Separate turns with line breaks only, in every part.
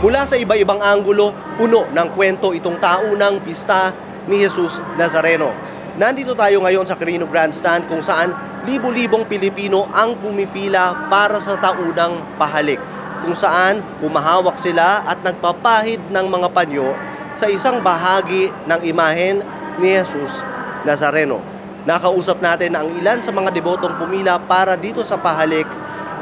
Mula sa iba-ibang anggulo, puno ng kwento itong taunang pista ni Jesus Nazareno. Nandito tayo ngayon sa Quirino Grandstand kung saan libo-libong Pilipino ang pumipila para sa taunang pahalik. Kung saan humahawak sila at nagpapahid ng mga panyo sa isang bahagi ng imahen ni Jesus Nazareno. Nakausap natin ang ilan sa mga debotong pumila para dito sa pahalik,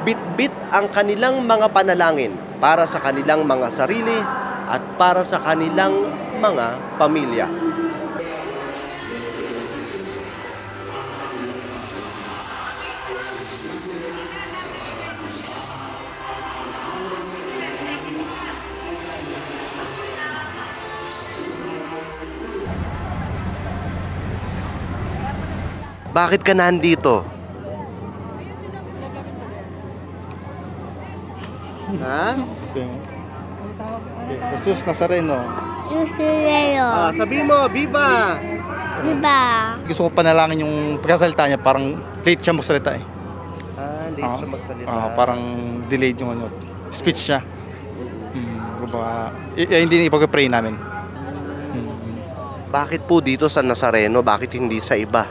bit-bit ang kanilang mga panalangin para sa kanilang mga sarili at para sa kanilang mga pamilya. Bakit ka nandito? Ha?
Okay. Jesus Nazareno.
Sabi mo, Viva!
Diba?
Gusto ko panalangin yung pagkasalita niya, parang late siya magsalita eh.
Late siya magsalita.
Parang delayed yung speech niya. Hindi ipag-pray namin.
Bakit po dito sa Nazareno? Bakit hindi sa iba?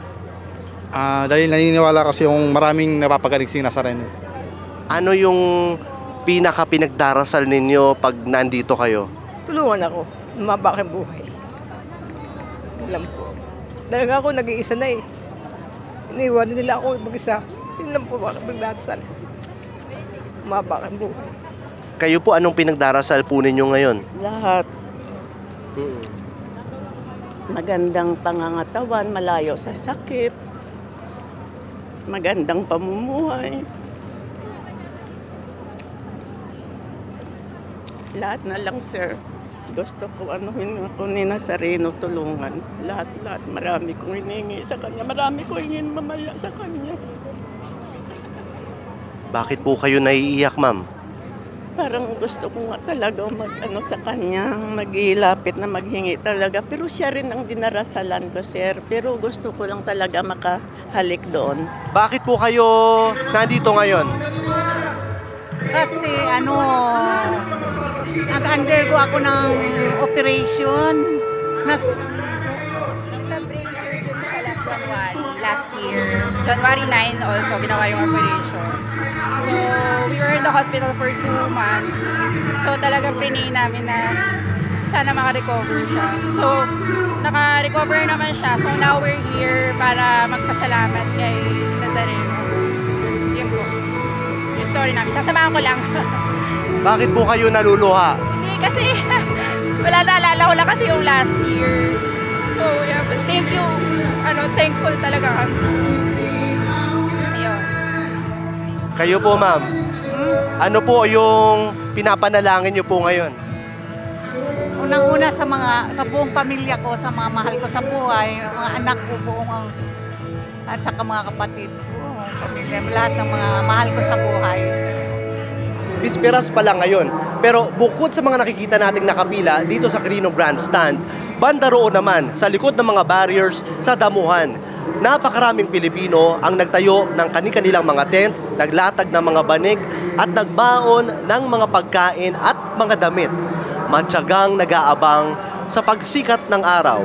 Dahil naniniwala kasi yung maraming napapagaling si Nazareno.
Ano yung pinaka-pinagdarasal ninyo pag nandito kayo?
Tulungan ako, lumaba aking buhay. Alam po. Dahil nga ako nag-iisa na eh. Iniwan nila ako mag-isa. Yun lang po bakit magdasal. Lumaba aking buhay.
Kayo po, anong pinagdarasal po ninyo ngayon?
Lahat. Magandang pangangatawan, malayo sa sakit. Magandang pamumuhay. Lahat na lang, sir. Gusto ko ako ni Nazareno tulungan. Lahat. Marami kong hiningi sa kanya. Marami kong hingin mamaya sa kanya.
Bakit po kayo naiiyak, ma'am?
Parang gusto ko nga talaga sa kanya, maghihilapit na maghingi talaga. Pero siya rin ang dinarasalan ko, sir. Pero gusto ko lang talaga makahalik doon.
Bakit po kayo nandito ngayon?
Kasi nag-undergo ako ng operation.
Last year. January 9 also, ginawa yung operation. So, we were in the hospital for 2 months. So, talagang prinay namin na sana makarecover siya. So, naka-recover naman siya. So, now we're here para magpasalamat kay Nazareno. Yun po. Yung story namin. Sasamahan ko lang.
Bakit po kayo naluluha?
Hindi, kasi wala naalala ko lang kasi yung last year. So, yeah, but thank you. Thankful talaga kami. Ayun.
Kayo po, ma'am. Ano po yung pinapanalangin niyo po ngayon?
Unang-una sa buong pamilya ko, sa mga mahal ko sa buhay, mga anak ko at saka mga kapatid ko, pamilya, lahat ng mga mahal ko sa buhay.
Bisperas pa lang ngayon. Pero bukod sa mga nakikita nating nakapila dito sa Quirino Grandstand, banda roon naman sa likod ng mga barriers sa damuhan. Napakaraming Pilipino ang nagtayo ng kani-kanilang mga tent, naglatag ng mga banig at nagbaon ng mga pagkain at mga damit. Matyagang nag-aabang sa pagsikat ng araw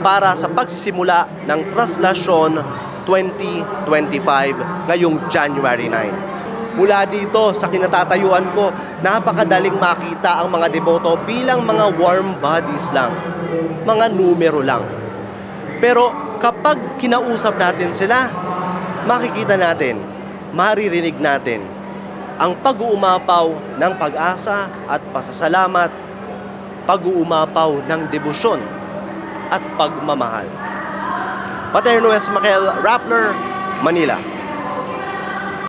para sa pagsisimula ng Traslasyon 2025 ngayong January 9. Mula dito sa kinatatayuan ko, napakadaling makita ang mga deboto bilang mga warm bodies lang, mga numero lang. Pero kapag kinausap natin sila, makikita natin, maririnig natin ang pag-uumapaw ng pag-asa at pasasalamat, pag-uumapaw ng debosyon at pagmamahal. Paterno Esmael, Rappler, Manila.